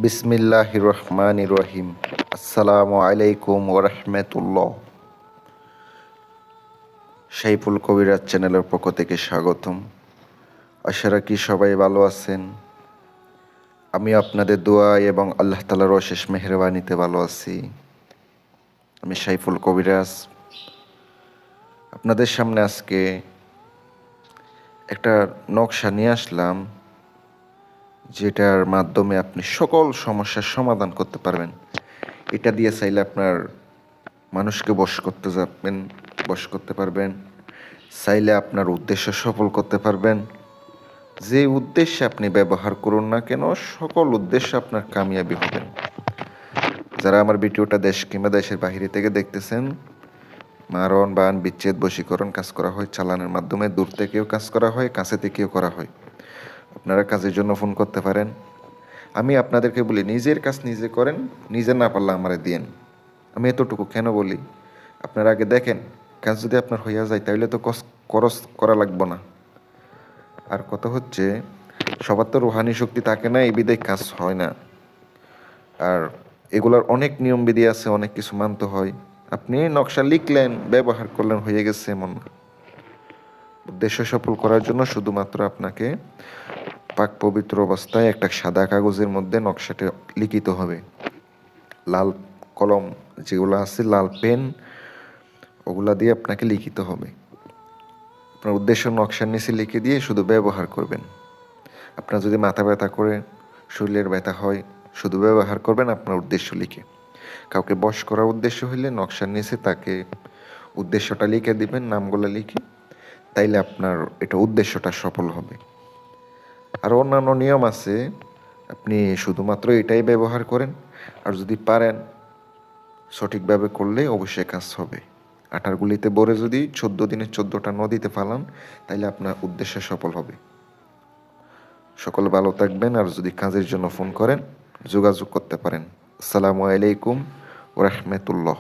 বিসমিল্লাহির রহমানির রহিম। আসসালামু আলাইকুম ওরহমতুল্লাহ। সাইফুল কবিরাজ চ্যানেলের পক্ষ থেকে স্বাগতম। আশা রাখি সবাই ভালো আছেন। আমি আপনাদের দোয়া এবং আল্লাহ তাআলার অশেষ মেহেরবানিতে ভালো আছি। আমি সাইফুল কবিরাজ আপনাদের সামনে আজকে একটা নকশা নিয়ে আসলাম, যেটার মাধ্যমে আপনি সকল সমস্যার সমাধান করতে পারবেন। এটা দিয়ে চাইলে আপনার মানুষকে বশ করতে পারবেন, চাইলে আপনার উদ্দেশ্য সফল করতে পারবেন। যে উদ্দেশ্যে আপনি ব্যবহার করুন না কেন, সকল উদ্দেশ্যে আপনার কামিয়াবি হবেন। যারা আমার ভিডিওটা দেশ কিংবা দেশের বাহিরে থেকে দেখতেছেন, মারণ বান বিচ্ছেদ বশীকরণ কাজ করা হয় চালানের মাধ্যমে। দূর থেকেও কাজ করা হয়, কাছে থেকেও করা হয়। আপনারা কাজের জন্য ফোন করতে পারেন। আমি আপনাদেরকে বলি, নিজের কাজ নিজে করেন, নিজে না পারলে আমারে দিয়েন। আমি এতটুকু কেন বলি, আপনারা আগে দেখেন, কাজ যদি আপনার হইয়া যায় তাহলে তো খরচ করা লাগবে না। আর কথা হচ্ছে, সবার তো রুহানি শক্তি থাকে না, এই বিধায় কাজ হয় না। আর এগুলার অনেক নিয়মবিধি আছে, অনেক কিছু মানতে হয়। আপনি নকশা লিখলেন, ব্যবহার করলেন, হয়ে গেছে এমন না। উদ্দেশ্য সফল করার জন্য শুধুমাত্র আপনাকে পাক পবিত্র অবস্থায় একটা সাদা কাগজের মধ্যে নকশাটা লিখিত হবে। লাল কলম যেগুলো আছে, লাল পেন, ওগুলা দিয়ে আপনাকে লিখিত হবে। আপনার উদ্দেশ্য নকশার নিচে লিখে দিয়ে শুধু ব্যবহার করবেন। আপনার যদি মাথা ব্যথা করে, শরীরের ব্যথা হয়, শুধু ব্যবহার করবেন আপনার উদ্দেশ্য লিখে। কাউকে বশ করার উদ্দেশ্য হইলে নকশার নিচে তাকে উদ্দেশ্যটা লিখে দিবেন, নামগুলো লিখে, তাইলে আপনার এটা উদ্দেশ্যটা সফল হবে। আর অন্যান্য নিয়ম আছে, আপনি শুধুমাত্র এটাই ব্যবহার করেন। আর যদি পারেন সঠিকভাবে করলে অবশ্যই কাজ হবে। আটার গুলিতে ভরে যদি 14 দিনে 14টা নদীতে ফালান, তাইলে আপনার উদ্দেশ্য সফল হবে। সকলে ভালো থাকবেন। আর যদি কাজের জন্য ফোন করেন, যোগাযোগ করতে পারেন। আসসালামু আলাইকুম ওরহমতুল্লাহ।